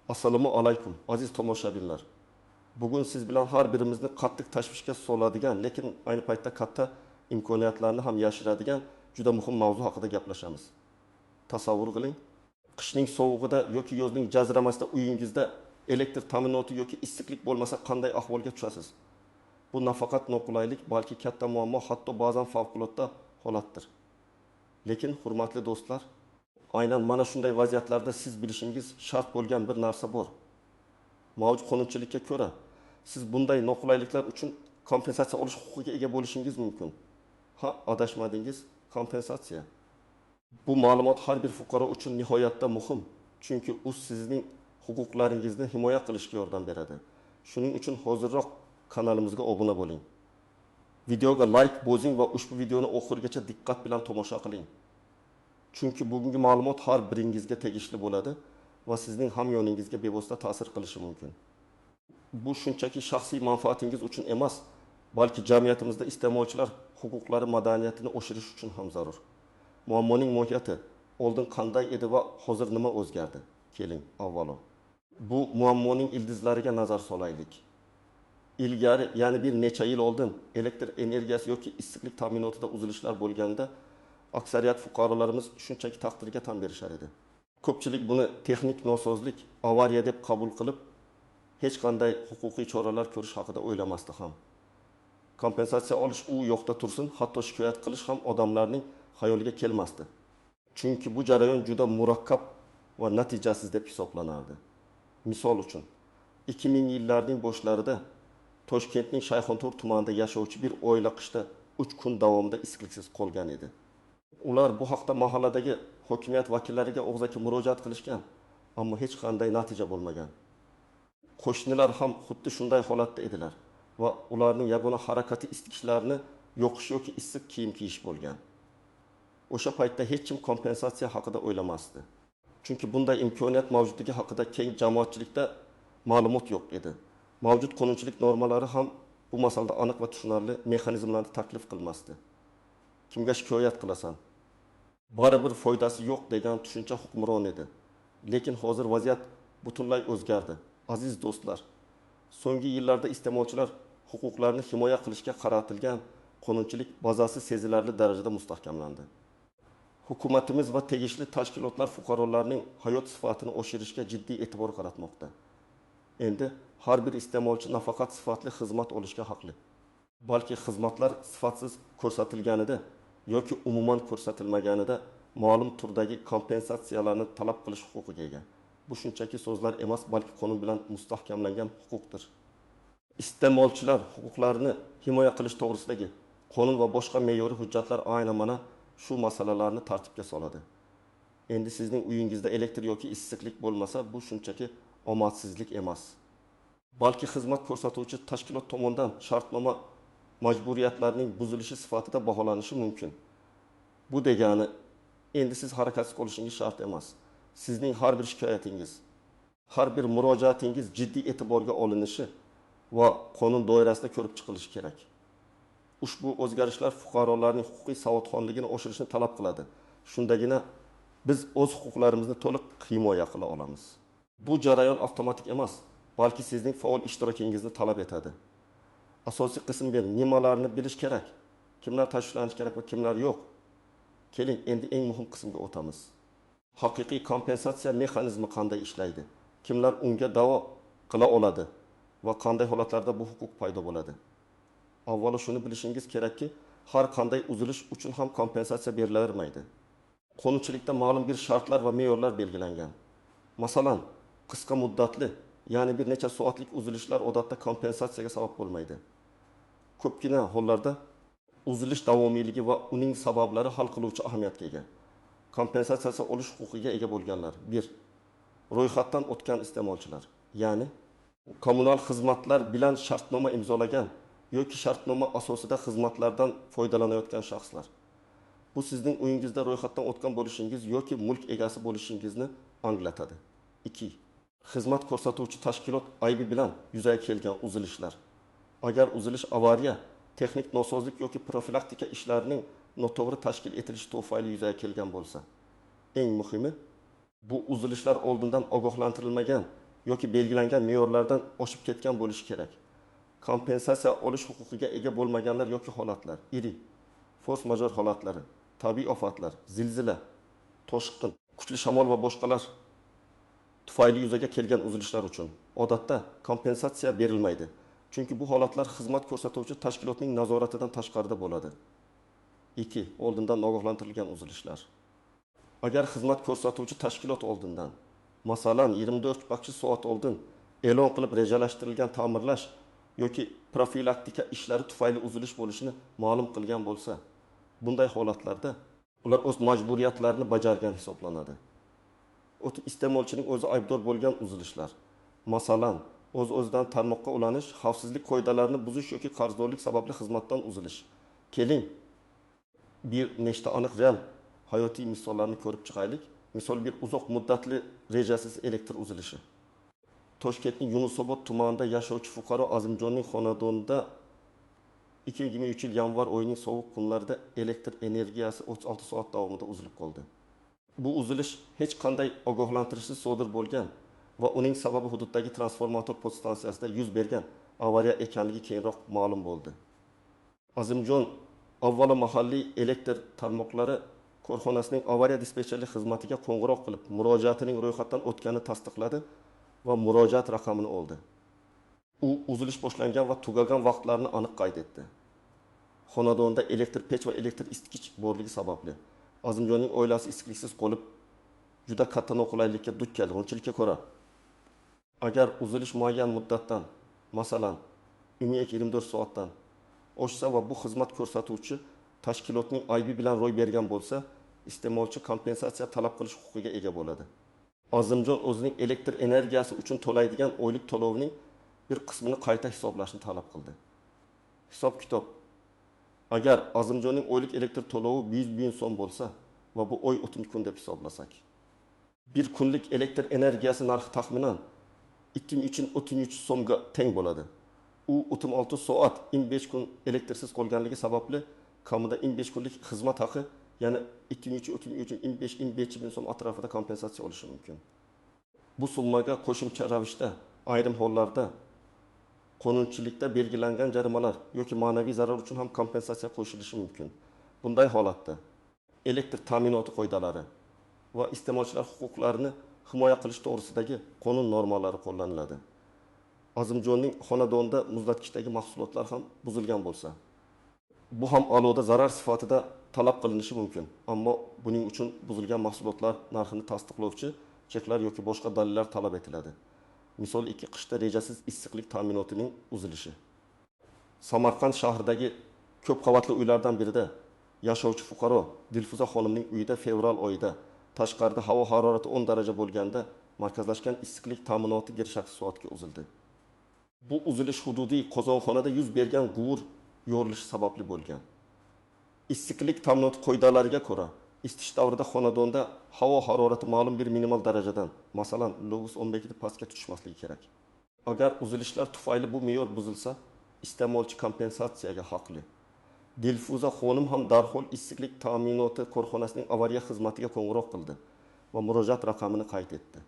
Assalomu alaykum aziz tomoshabinlar. Bugun siz bilan har birimizni qattiq tashvishga soladigan, lekin ayni paytda katta imkoniyatlarni ham yashiradigan juda muhim mavzu haqida gaplashamiz. Tasavvur qiling, qishning sovug'ida yoki yozning jaziramasida uyingizda elektr ta'minoti yoki issiqlik bo'lmasa qanday ahvolga tushasiz? Bu nafaqat noqulaylik, balki katta muammo, hatto ba'zan favqulodda holatdir. Lekin hurmatli do'stlar, aynan mana shunday vaziyatlarda siz bilishingiz shart bo'lgan bir narsa bor. Mavjud qonunchilikka ko'ra, siz bunday noqulayliklar uchun kompensatsiya olish huquqiga ega bo'lishingiz mumkin. Ha, adashmadingiz, kompensatsiya. Bu ma'lumot har bir fuqaro uchun nihoyatda muhim, chunki u sizning huquqlaringizni himoya qilishga yordam beradi. Shuning uchun hozirroq kanalimizga obuna bo'ling. Videoga like bosing va ushbu videoni oxirigacha diqqat bilan tomosha qiling. Chunki bugungi ma'lumot har biringizga tegishli bo'ladi va sizning hamyoningizga bevosita ta'sir qilishi mumkin. Bu shunchaki shaxsiy manfaatingiz uchun emas, balki jamiyatimizda iste'molchilar huquqlari madaniyatini oshirish uchun ham zarur. Muammoning mohiyati oldin qanday edi va hozir nima o'zgardi? Keling, avvalo bu muammoning ildizlariga nazar solaylik. Ilgari, ya'ni bir necha yil oldin elektr energiyasi yoki issiqlik ta'minotida uzilishlar bo'lganda aksariyat fuqarolarimiz shunchaki taqdirga tan berishar edi. Ko'pchilik buni texnik nosozlik, avariya deb qabul qilib, hech qanday huquqiy choralar ko'rish haqida o'ylamasdi ham. Kompensatsiya olish u yoqda tursin, hatto shikoyat qilish ham odamlarning xayoliga kelmasdi. Chunki bu jarayon juda murakkab va natijasiz deb hisoblanardi. Misol uchun, 2000 yillarning boshlarida Toshkentning Shayxontohur tumanida yashovchi bir oila qishda 3 kun davomida issiqliksiz qolgan edi. Ular bu haqda mahalladagi hokimiyat vakillariga og'zaki murojaat qilishgan, ammo hech qanday natija bo'lmagan. Qo'shnilar ham xuddi shunday holatda edilar va ularning yagona harakati isitgichlarni yoqish yoki issiq kiyim kiyish bo'lgan. O'sha paytda hech kim kompensatsiya haqida o'ylamasdi. Chunki bunday imkoniyat mavjudligi haqida keng jamoatchilikda ma'lumot yo'q edi. Mavjud qonunchilik normalari ham bu masalada aniq va tushunarli mexanizmlarni taklif qilmasdi. Kimga shikoyat qilasan? Baribir foydasi yo'q degan tushuncha hukmron edi. Lekin hozir vaziyat butunlay o'zgardi. Aziz do'stlar, so'nggi yillarda iste'molchilar huquqlarini himoya qilishga qaratilgan qonunchilik bazasi sezilarli darajada mustahkamlandi. Hukumatimiz va tegishli tashkilotlar fuqarolarning hayot sifatini oshirishga jiddiy e'tibor qaratmoqda. Endi har bir iste'molchi nafaqat sifatli xizmat olishga haqli, balki xizmatlar sifatsiz ko'rsatilganida yoki umuman ko'rsatilmaganida ma'lum turdagi kompensatsiyalarni talab qilish huquqiga ega. Bu shunchaki so'zlar emas, balki qonun bilan mustahkamlangan huquqdir. Iste'molchilar huquqlarini himoya qilish to'g'risidagi qonun va boshqa me'yoriy hujjatlar aynan mana shu masalalarni tartibga soladi. Endi sizning uyingizda elektr yoki issiqlik bo'lmasa, bu shunchaki omadsizlik emas, balki xizmat ko'rsatuvchi tashkilot tomonidan shartnoma majburiyatlarining buzilishi sifatida baholanishi mumkin. Bu degani endi siz harakatsiz qolishingiz shart emas. Sizning har bir shikoyatingiz, har bir murojaatingiz jiddiy e'tiborga olinishi va qonun doirasida ko'rib chiqilishi kerak. Ushbu o'zgarishlar fuqarolarning huquqiy savodxonligini oshirishni talab qiladi. Shundagina biz o'z huquqlarimizni to'liq himoya qila olamiz. Bu jarayon avtomatik emas, balki sizning faol ishtirokingizni talab etadi. Asosiy qism bir nimalarni bilish kerak, kimlar tashvishlanish kerak va kimlar yo'q. Keling, endi eng muhim qismga o'tamiz. Haqiqiy kompensatsiya mexanizmi qanday ishlaydi? Kimlar unga da'vo qila oladi va qanday holatlarda bu huquq paydo bo'ladi? Avvalo shuni bilishingiz kerakki, har qanday uzilish uchun ham kompensatsiya berilavermaydi. Qonunchilikda ma'lum bir shartlar va me'yorlar belgilangan. Masalan, qisqa muddatli, ya'ni bir necha soatlik uzilishlar odatda kompensatsiyaga sabab bo'lmaydi. Ko'pgina hollarda uzilish davomiyligi va uning sabablari hal qiluvchi ahamiyatga ega. Kompensatsiya olish huquqiga ega bo'lganlar. 1. Ro'yxatdan o'tgan iste'molchilar, ya'ni kommunal xizmatlar bilan shartnoma imzolagan yoki shartnoma asosida xizmatlardan foydalanayotgan shaxslar. Bu sizning uyingizda ro'yxatdan o'tgan bo'lishingiz yoki mulk egasi bo'lishingizni anglatadi. 2. Xizmat ko'rsatuvchi tashkilot aybi bilan yuzaga kelgan uzilishlar. Agar uzilish avariya, texnik nosozlik yoki profilaktika ishlarining noto'g'ri tashkil etilishi tufayli yuzaga kelgan bo'lsa. Eng muhimi, bu uzilishlar oldindan ogohlantirilmagan yoki belgilangan me'yorlardan oshib ketgan bo'lishi kerak. Kompensatsiya olish huquqiga ega bo'lmaganlar yoki holatlar, iri, force majeure holatlari, tabiiy ofatlar, zilzila, toshqin, kuchli shamol va boshqalar tufayli yuzaga kelgan uzilishlar uchun odatda kompensatsiya berilmaydi. Chunki bu holatlar xizmat ko'rsatuvchi tashkilotning nazoratidan tashqarida bo'ladi. 2. Oldindan ogohlantirilgan uzilishlar. Agar xizmat ko'rsatuvchi tashkilot oldindan, masalan 24 soat oldin e'lon qilib rejalashtirilgan ta'mirlash yoki profilaktika ishlari tufayli uzilish bo'lishini ma'lum qilgan bo'lsa, bunday holatlarda ular o'z majburiyatlarini bajargan hisoblanadi. Iste'molchining o'zi aybdor bo'lgan uzilishlar, masalan, o'z-o'zidan tarmoqqa ulanish, xavfsizlik qoidalarini buzish yoki qarzdorlik sababli xizmatdan uzilish. Keling, bir nechta aniq real hayotiy misollarni ko'rib chiqaylik. Misol, bir uzoq muddatli rejasiz elektr uzilishi. Toshkentning Yunusobod tumanida yashovchi fuqaro Azimjonning xonadonida 2023 yil yanvar oyining sovuq kunlarida elektr energiyasi 36 soat davomida uzilib qoldi. Bu uzilish hech qanday ogohlantirishsiz sodir bo'lgan va uning sababi hududdagi transformator podstansiyasida yuz bergan avariya ekanligi keyinroq ma'lum bo'ldi. Azimjon avvalo mahalliy elektr tarmoqlari korxonasining avariya dispetcherlik xizmatiga qo'ng'iroq qilib, murojaatining ro'yxatdan o'tganini tasdiqladi va murojaat raqamini oldi. U uzilish boshlangan va tugagan vaqtlarni aniq qayd etdi. Xonadonda elektr pech va elektr isitgich borligi sababli Azimjonning oilasi issiqliksiz qolib, juda katta noqulaylikka duch keldi. Unchilikka ko'ra, agar uzilish muayyan muddatdan, masalan, 24 soatdan oshsa va bu xizmat ko'rsatuvchi tashkilotning aybi bilan ro'y bergan bo'lsa, iste'molchi kompensatsiya talab qilish huquqiga ega bo'ladi. Azimjon o'zining elektr energiyasi uchun to'laydigan oylik to'lovining bir qismini qayta hisoblashni talab qildi. Hisob-kitob: agar Azimjonning oylik elektr to'lovi 100 ming so'm bo'lsa va bu oy o'tgan kun deb hisoblasak, bir kunlik elektr energiyasi narxi taxminan 2333 so'mga teng bo'ladi. U 36 soat 25 kun elektrsiz qolganligi sababli kamida 25 kunlik xizmat haqi, ya'ni 2325 ming so'm atrofida kompensatsiya olishi mumkin. Bu summaga qo'shimcha ravishda ayrim hollarda qonunchilikda belgilangan jarimalar yoki ma'naviy zarar uchun ham kompensatsiya qo'shilishi mumkin. Bunday holatda elektr ta'minoti qoidalari va iste'molchilar huquqlarini himoya qilish to'g'risidagi qonun normalari qo'llaniladi. Azimjonning xonadonida muzlatkichdagi mahsulotlar ham buzilgan bo'lsa, bu ham aloda zarar sifatida talab qilinishi mumkin. Ammo buning uchun buzilgan mahsulotlar narxini tasdiqlovchi cheklar yoki boshqa dalillar talab etiladi. Misol 2, qishda rejasiz issiqlik ta'minotining uzilishi. Samarqand shahridagi ko'p qavatli uylardan birida yashovchi fuqaro Dilfuza xonimning uyida fevral oyida tashqarida havo harorati 10 daraja bo'lganda markazlashgan issiqlik ta'minoti gir shaxs soatga uzildi. Bu uzilish hududiy qozonxonada yuz bergan g'uvur yorilishi sababli bo'lgan. Issiqlik ta'minoti qoidalariga ko'ra, isitish davrida xonadonda havo harorati ma'lum bir minimal darajadan, masalan, -12 pastga tushmasligi kerak. Agar uzilishlar tufayli bu me'yor buzilsa, iste'molchi kompensatsiyaga haqli. Dilfuza xonim ham darhol issiqlik ta'minoti korxonasining avariya xizmatiga qo'ng'iroq qildi va murojaat raqamini qayd etdi.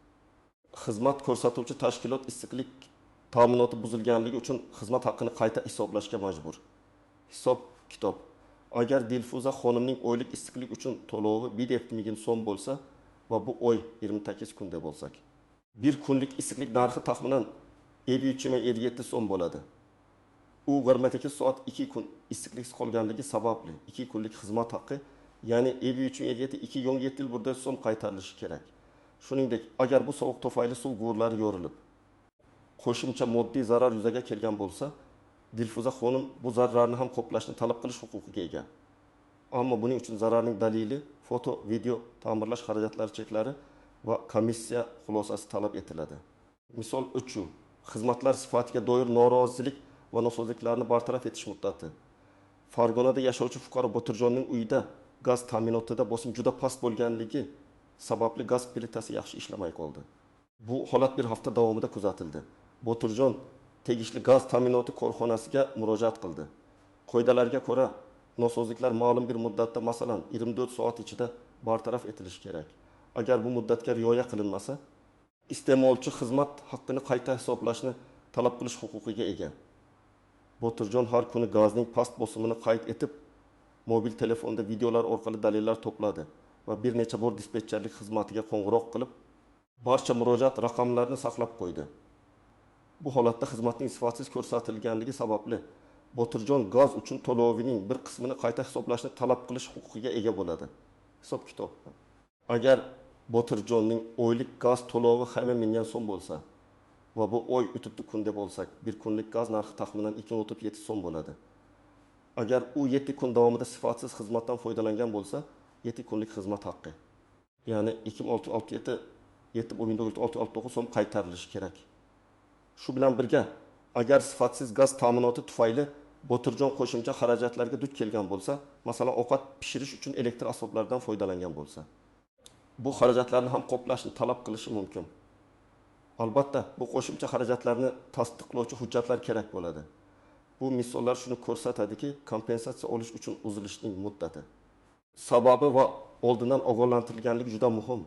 Xizmat ko'rsatuvchi tashkilot issiqlik ta'minoti buzilganligi uchun xizmat haqqini qayta hisoblashga majbur. Hisob-kitob: agar Dilfuza xonimning oylik issiqlik uchun to'lovi 1 ming so'm bo'lsa va bu oy 28 kunda bo'lsak, bir kunlik issiqlik narxi taxminan 53,57 so'm bo'ladi. U 28 soat 2 kun issiqliksiz qolganligi sababli 2 kunlik xizmat haqqi, ya'ni 53,57 yil burda so'm qaytarilishi kerak. Shuningdek, agar bu sovuq tufayli suv g'uvurlari yorilib, qo'shimcha moddiy zarar yuzaga kelgan bo'lsa, Dilfuza xonim bu zararni ham qoplashni talab qilish huquqiga ega. Ammo buning uchun zararning dalili, foto, video, ta'mirlash xarajatlari cheklari va komissiya xulosasi talab etiladi. Misol 3. Xizmatlar sifatiga doir norozilik va nosozliklarni bartaraf etish muddati. Farg'onada yashovchi fuqaro Botirjonning uyida gaz ta'minotida bosim juda past bo'lganligi sababli gaz plitasi yaxshi ishlamay qoldi. Bu holat bir hafta davomida kuzatildi. Botirjon tegishli gaz ta'minoti korxonasiga murojaat qildi. Qoidalarga ko'ra, nosozliklar ma'lum bir muddatda, masalan, 24 soat ichida bartaraf etilishi kerak. Agar bu muddatga rioya qilinmasa, iste'molchi xizmat haqqini qayta hisoblashni talab qilish huquqiga ega. Botirjon har kuni gazning past bosimini qayd etib, mobil telefonda videolar orqali dalillar to'pladi va bir necha bor dispetcherlik xizmatiga qo'ng'iroq qilib, barcha murojaat raqamlarini saqlab qo'ydi. Bu holatda xizmatning sifatsiz ko'rsatilganligi sababli Botirjon gaz uchun to'lovining bir qismini qayta hisoblashni talab qilish huquqiga ega bo'ladi. Hisob kitob. Agar Botirjonning oylik gaz to'lovi hamma 1000 so'm bo'lsa va bu oy o'tibdi kun deb olsak, bir kunlik gaz narxi taxminan 2.7 so'm bo'ladi. Agar u 7 kun davomida sifatsiz xizmatdan foydalangan bo'lsa, 7 kunlik xizmat haqqi, ya'ni 2667 7.669 so'm qaytarilishi kerak. Shu bilan birga, agar sifatsiz gaz ta'minoti tufayli Botirjon qo'shimcha xarajatlarga duch kelgan bo'lsa, masalan, ovqat pishirish uchun elektr asboblaridan foydalangan bo'lsa, bu xarajatlarni ham qoplashni talab qilishi mumkin. Albatta, bu qo'shimcha xarajatlarni tasdiqlovchi hujjatlar kerak bo'ladi. Bu misollar shuni ko'rsatadiki, kompensatsiya olish uchun uzilishning muddati, sababi va oldindan ogohlantirilganligi juda muhim.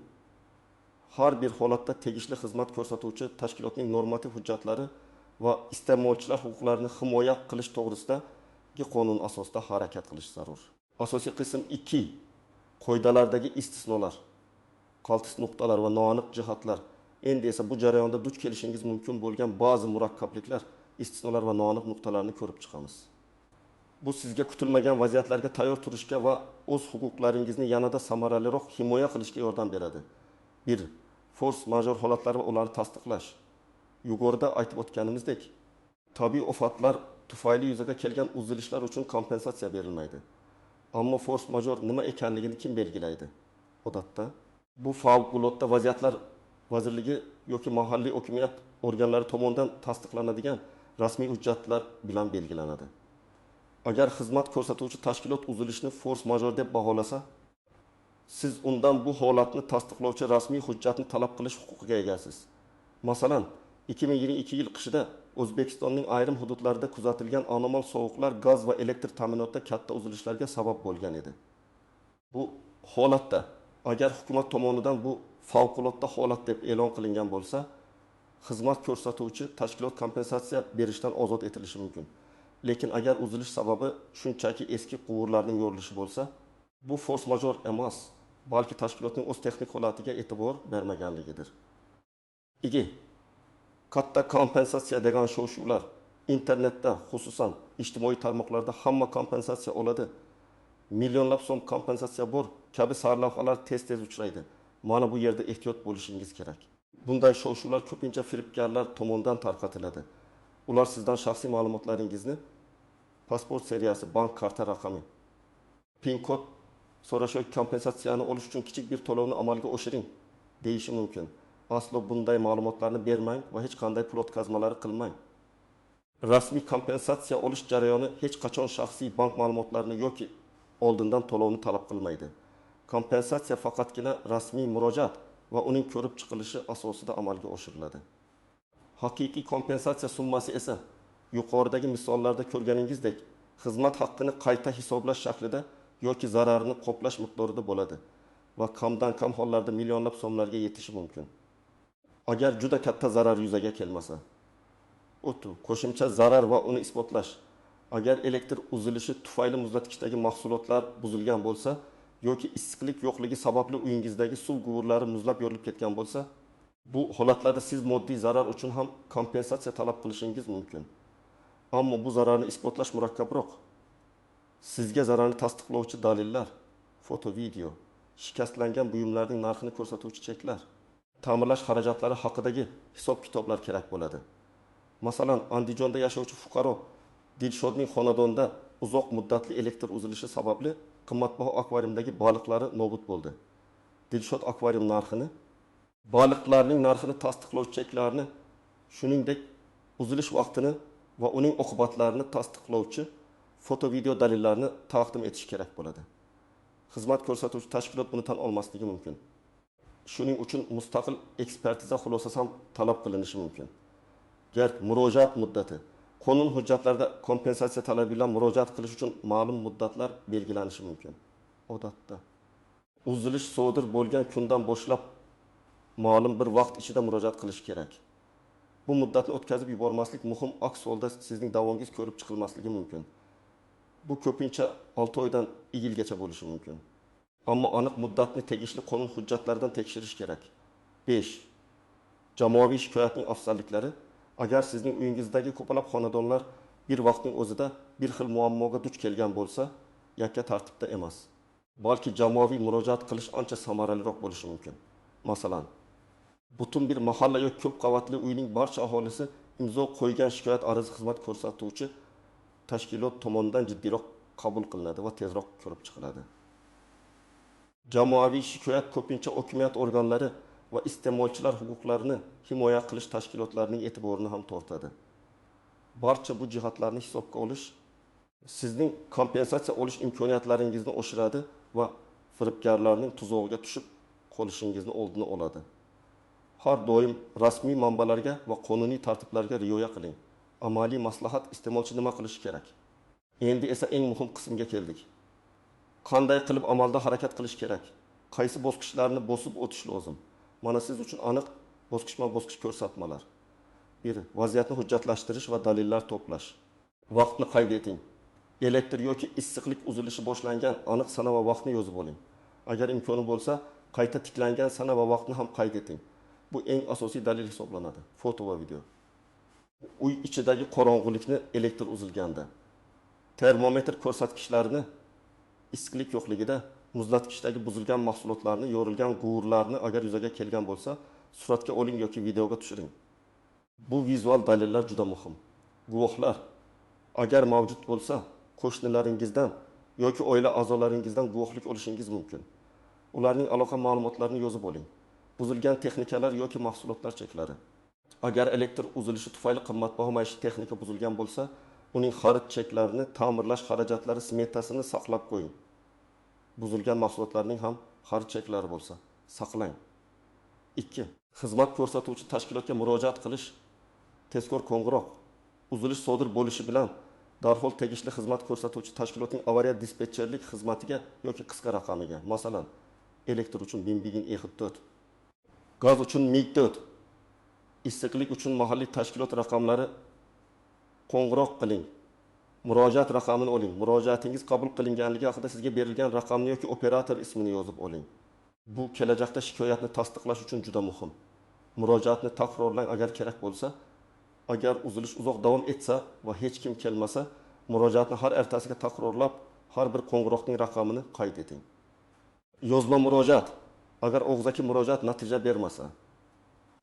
Har bir holatda tegishli xizmat ko'rsatuvchi tashkilotning normativ hujjatlari va iste'molchilar huquqlarini himoya qilish to'g'risidagi qonun asosida harakat qilish zarur. Asosiy qism 2. Qoidalardagi istisnolar, qaltis nuqtalar va noaniq jihatlar. Endi esa bu jarayonda duch kelishingiz mumkin bo'lgan ba'zi murakkabliklar, istisnolar va noaniq nuqtalarni ko'rib chiqamiz. Bu sizga kutilmagan vaziyatlarga tayyor turishga va o'z huquqlaringizni yanada samaraliroq himoya qilishga yordam beradi. 1. Force major holatlar va ularni tasdiqlash. Yuqorida aytib o'tganimizdek, tabiiy ofatlar tufayli yuzaga kelgan uzilishlar uchun kompensatsiya berilmaydi. Ammo force major nima ekanligini kim belgilaydi? Odatda bu favqulodda vaziyatlar vazirligi yoki mahalliy hokimiyat organlari tomonidan tasdiqlanadigan rasmiy hujjatlar bilan belgilanadi. Agar xizmat ko'rsatuvchi tashkilot uzilishni force major deb baholasa, siz undan bu holatni tasdiqlovchi rasmiy hujjatni talab qilish huquqiga egasiz. Masalan, 2022 yil qishida O'zbekistonning ayrim hududlarida kuzatilgan anomal sovuqlar gaz va elektr ta'minotida katta uzilishlarga sabab bo'lgan edi. Bu holatda agar hukumat tomonidan bu favqulodda holat deb e'lon qilingan bo'lsa, xizmat ko'rsatuvchi tashkilot kompensatsiya berishdan ozod etilishi mumkin. Lekin agar uzilish sababi shunchaki eski quvurlarning yorilishi bo'lsa, bu force major emas, balki tashkilotning o'z texnik holatiga e'tibor bermaganligidir. 2. Katta kompensatsiya degan shov-shuvlar internetda, xususan ijtimoiy tarmoqlarda hamma kompensatsiya oladi, millionlab so'm kompensatsiya bor kabi sarlavhalar tez-tez uchraydi. Mana bu yerda ehtiyot bo'lishingiz kerak. Bunday shov-shuvlar ko'pincha firibgarlar tomonidan tarqatiladi. Ular sizdan shaxsiy ma'lumotlaringizni, pasport seriyasi, bank karta raqami, PIN kod so'rash yoki kompensatsiyani olish uchun kichik bir to'lovni amalga oshiring deyishi mumkin. Aslo bunday ma'lumotlarni bermang va hech qanday pul o'tkazmalari qilmang. Rasmiy kompensatsiya olish jarayoni hech qachon shaxsiy bank ma'lumotlarini yoki oldindan to'lovni talab qilmaydi. Kompensatsiya faqatgina rasmiy murojaat va uning ko'rib chiqilishi asosida amalga oshiriladi. Haqiqiy kompensatsiya summasi esa yuqoridagi misollarda ko'rganingizdek xizmat haqqini qayta hisoblash shaklida yoki zararni qoplash miqdorida bo'ladi va kamdan kam hollarda millionlab so'mlarga yetishi mumkin. Agar juda katta zarar yuzaga kelmasa, qo'shimcha zarar va uni isbotlash. Agar elektr uzilishi tufayli muzlatkichdagi mahsulotlar buzilgan bo'lsa yoki issiqlik yo'qligi sababli uyingizdagi suv quvurlari muzlab yorilib ketgan bo'lsa, bu holatlarda siz moddiy zarar uchun ham kompensatsiya talab qilishingiz mumkin. Ammo bu zararni isbotlash murakkabroq. Sizga zararni tasdiqlovchi dalillar, foto, video, shikastlangan buyumlarning narxini ko'rsatuvchi cheklar, ta'mirlash xarajatlari haqidagi hisob-kitoblar kerak bo'ladi. Masalan, Andijonda yashovchi fuqaro Dilshodning xonadonida uzoq muddatli elektr uzilishi sababli qimmatbaho akvariumdagi baliqlari nobud bo'ldi. Dilshod akvarium narxini, baliqlarning narxini tasdiqlovchi cheklarni, shuningdek uzilish vaqtini va uning oqibatlarini tasdiqlovchi foto-video dalillarni taqdim etish kerak bo'ladi. Xizmat ko'rsatuvchi tashkilot buni tan olmasligi mumkin. Shuning uchun mustaqil ekspertiza xulosasi ham talab qilinishi mumkin. Murojaat muddati. Qonun hujjatlarida kompensatsiya talabi bilan murojaat qilish uchun ma'lum muddatlar belgilanishi mumkin. Odatda uzilish sodir bo'lgan kundan boshlab ma'lum bir vaqt ichida murojaat qilish kerak. Bu muddatni o'tkazib yubormaslik muhim, aks holda sizning da'vongiz ko'rib chiqilmasligi mumkin. Bu ko'pincha 6 oydan 2 yilgacha bo'lishi mumkin. Ammo aniq muddatni tegishli qonun hujjatlaridan tekshirish kerak. 5. Jamoaviy shikoyatning afzalliklari. Agar sizning uyingizdagi ko'plab xonadonlar bir vaqtning o'zida bir xil muammoga duch kelgan bo'lsa, yakka tartibda emas. Balki jamoaviy murojaat qilish ancha samaraliroq bo'lishi mumkin. Masalan, butun bir mahalla yoki ko'p qavatli uyning barcha aholisi imzo qo'ygan shikoyat arizi xizmat ko'rsatuvchi tashkilot tomonidan jiddiyroq qabul qilinadi va tezroq ko'rib chiqiladi. Jamoaviy shikoyat ko'pincha hokimiyat organlari va iste'molchilar huquqlarini himoya qilish tashkilotlarining e'tiborini ham tortadi. Barcha bu jihatlarni hisobga olish sizning kompensatsiya olish imkoniyatlaringizni oshiradi va firibgarlarning tuzog'iga tushib qolishingizni oldini oladi. Har doim rasmiy manbalarga va qonuniy tartiblarga rioya qiling. Amaliy maslahat iste'molchi nima qilishi kerak? Endi esa eng muhim qismga keldik. Qanday qilib amalda harakat qilish kerak? Qaysi bosqichlarni bosib o'tish lozim? Mana siz uchun aniq bosqichma-bosqich ko'rsatmalar. 1. Vaziyatni hujjatlashtirish va dalillar to'plash. Vaqtni qayd eting. Elektr yoki issiqlik uzilishi boshlangan aniq sana va vaqtni yozib oling. Agar imkoni bo'lsa, qayta tiklangan sana va vaqtni ham qayd eting. Bu eng asosiy dalil hisoblanadi. Foto va video. Uy ichidagi qorong'ulikni elektr uzilganda, termometr ko'rsatkichlarini issiqlik yo'qligida, muzlatgichdagi buzilgan mahsulotlarni, yorilgan g'uvurlarni agar yuzaga kelgan bo'lsa, suratga oling yoki videoga tushiring. Bu vizual dalillar juda muhim. Guvohlar agar mavjud bo'lsa, qo'shnilaringizdan yoki oila a'zolaringizdan guvohlik olishingiz mumkin. Ularning aloqa ma'lumotlarini yozib oling. Buzilgan texnikalar yoki mahsulotlar cheklari. Agar elektr uzilishi tufayli qimmatbaho maishiy texnika buzilgan bo'lsa, uning xarid cheklarini, ta'mirlash xarajatlari smetasini saqlab qo'ying. Buzilgan mahsulotlarning ham xarid cheklari bo'lsa, saqlang. 2. Xizmat ko'rsatuvchi tashkilotga murojaat qilish. Tezkor qo'ng'iroq. Uzilish sodir bo'lishi bilan darhol tegishli xizmat ko'rsatuvchi tashkilotning avariya dispetcherlik xizmatiga yoki qisqa raqamiga, masalan, elektr uchun Bimbigin E44, gaz uchun MIG4, issiqlik uchun mahalliy tashkilot raqamlari qo'ng'iroq qiling. Murojaat raqamini oling. Murojaatingiz qabul qilinganligi haqida sizga berilgan raqamni yoki operator ismini yozib oling. Bu kelajakda shikoyatni tasdiqlash uchun juda muhim. Murojaatni takrorlang agar kerak bo'lsa. Agar uzilish uzoq davom etsa va hech kim kelmasa, murojaatni har ertasiga takrorlab, har bir qo'ng'iroqning raqamini qayd eting. Yozma murojaat. Agar og'zaki murojaat natija bermasa,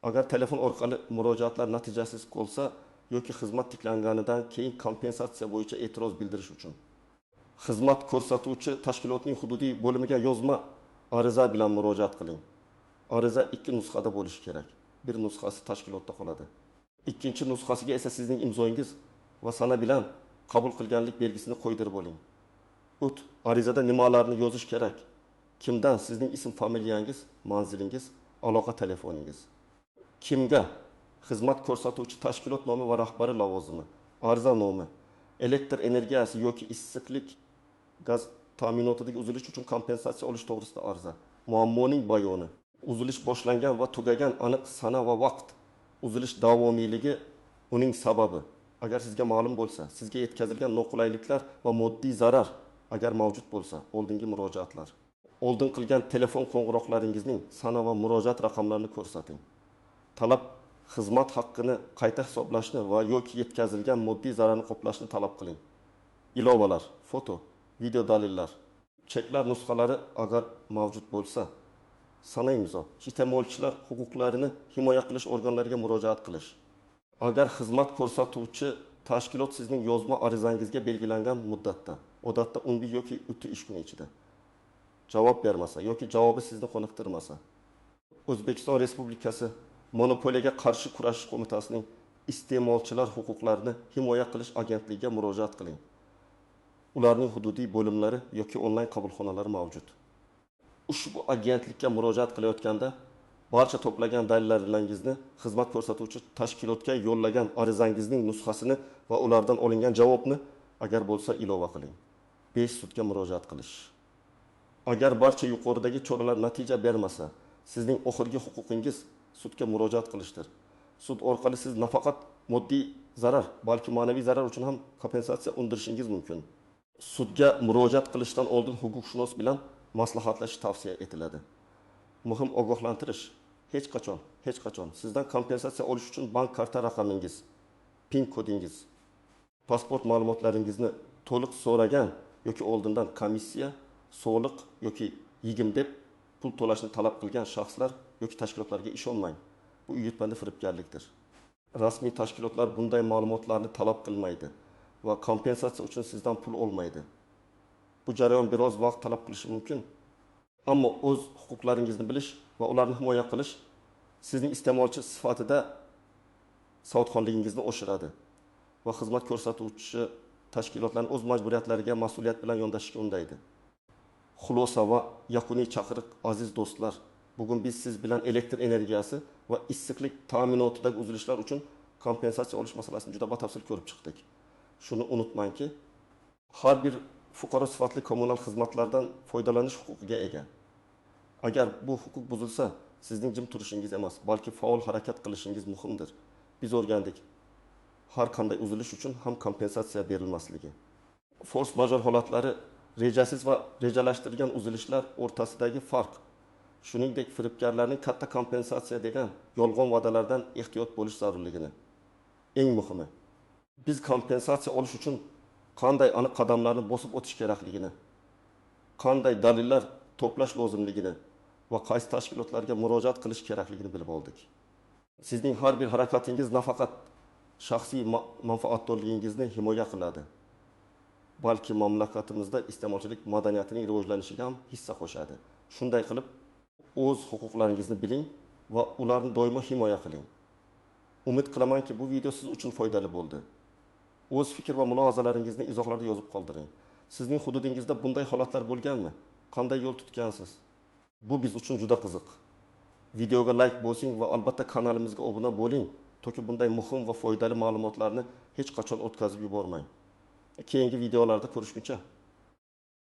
agar telefon orqali murojaatlar natijasiz qolsa yoki xizmat tiklanganidan keyin kompensatsiya bo'yicha e'tiroz bildirish uchun xizmat ko'rsatuvchi tashkilotning hududiy bo'limiga yozma ariza bilan murojaat qiling. Ariza 2 nusxada bo'lishi kerak. Bir nusxasi tashkilotda qoladi. Ikkinchi nusxasiga esa sizning imzoingiz va sana bilan qabul qilganlik belgisini qo'ydirib oling. Arizada nimalarni yozish kerak? Kimdan? Sizning ism, familiyangiz, manzilingiz, aloqa telefoningiz. Kimga? Xizmat ko'rsatuvchi tashkilot nomi va rahbari lavozimi, ariza nomi, elektr energiyasi yoki issiqlik, gaz ta'minotidagi uzilish uchun kompensatsiya olish to'g'risida ariza, muammoning bayoni, uzilish boshlangan va tugagan aniq sana va vaqt, uzilish davomiyligi, uning sababi, agar sizga ma'lum bo'lsa, sizga yetkazilgan noqulayliklar va moddiy zarar agar mavjud bo'lsa, oldingi murojaatlar, oldin qilgan telefon qo'ng'iroqlaringizning sana va murojaat raqamlarini ko'rsating. Talab xizmat haqqini qayta hisoblashni va yoki yetkazilgan moddiy zararni qoplashni talab qiling. Ilovalar, foto, video dalillar, cheklar nusxalari agar mavjud bo'lsa, sana imzo, iste'molchilar huquqlarini himoya qilish organlariga murojaat qilish. Agar xizmat ko'rsatuvchi tashkilot sizning yozma arizangizga belgilangan muddatda, odatda 11 yoki 3 ish kuni ichida javob bermasa yoki javobi sizni qoniqtirmasa, O'zbekiston Respublikasi Monopoliyaga qarshi kurashish qo'mitasining iste'molchilar huquqlarini himoya qilish agentligiga murojaat qiling. Ularning hududiy bo'limlari yoki onlayn qabulxonalari mavjud. Ushbu agentlikka murojaat qilayotganda barcha to'plagan dalillaringizni xizmat ko'rsatuvchi tashkilotga yo'llagan arizangizning nusxasini va ulardan olingan javobni agar bo'lsa ilova qiling. 5 sudga murojaat qilish. Agar barcha yuqoridagi choralar natija bermasa Sizning oxirgi huquqingiz sudga murojaat qilishdir. Sud orqali siz nafaqat moddiy zarar, balki ma'naviy zarar uchun ham kompensatsiya undirishingiz mumkin. Sudga murojaat qilishdan oldin huquqshunos bilan maslahatlashish tavsiya etiladi. Muhim ogohlantirish: hech qachon sizdan kompensatsiya olish uchun bank karta raqamingiz, PIN kodingiz, pasport ma'lumotlaringizni to'liq so'ragan yoki oldindan komissiya, soliq yoki yig'im deb pul to'lashni talab qilgan shaxslar yoki tashkilotlarga ishonmang. Bu uyutmali firibgarlikdir. Rasmiy tashkilotlar bunday ma'lumotlarni talab qilmaydi va kompensatsiya uchun sizdan pul olmaydi. Bu jarayon biroz vaqt talab qilishi mumkin. Ammo o'z huquqlaringizni bilish va ularni himoya qilish sizning iste'molchi sifatida savodxonligingizni oshiradi va xizmat ko'rsatuvchi tashkilotlarning o'z majburiyatlariga mas'uliyat bilan yondashishga undaydi. Xulosa va yakuniy chaqiriq: aziz do'stlar, bugun biz siz bilan elektr energiyasi va issiqlik ta'minotidagi uzilishlar uchun kompensatsiya olish masalasini juda batafsil ko'rib chiqdik. Shuni unutmangki, har bir fuqaro sifatli kommunal xizmatlardan foydalanish huquqiga ega. Agar bu huquq buzilsa, sizning jim turishingiz emas, balki faol harakat qilishingiz muhimdir. Biz o'rgandik. Har qanday uzilish uchun ham kompensatsiya berilmasligi. Force major holatlari rejasiz va rejalashtirilgan uzilishlar o'rtasidagi farq. Shuningdek, firibgarlarning katta kompensatsiya degan yolg'on va'dalardan ehtiyot bo'lish zarurligini. Eng muhimi, biz kompensatsiya olish uchun qanday aniq qadamlarni bosib o'tish kerakligini, qanday dalillar to'plash lozimligini va qaysi tashkilotlarga murojaat qilish kerakligini bilib oldik. Sizning har bir harakatingiz nafaqat shaxsiy manfaatdorligingizni himoya qiladi, balki mamlakatimizda iste'molchilik madaniyatining rivojlanishiga ham hissa qo'shadi. Shunday qilib, o'z huquqlaringizni biling va ularni doimo himoya qiling. Umid qilamanki, bu video siz uchun foydali bo'ldi. O'z fikr va mulohazalaringizni izohlarda yozib qoldiring. Sizning hududingizda bunday holatlar bo'lganmi? Qanday yo'l tutgansiz? Bu biz uchun juda qiziq. Videoga like bosing va albatta kanalimizga obuna bo'ling, toki bunday muhim va foydali ma'lumotlarni hech qachon o'tkazib yubormang. Keyingi videolarda ko'rishguncha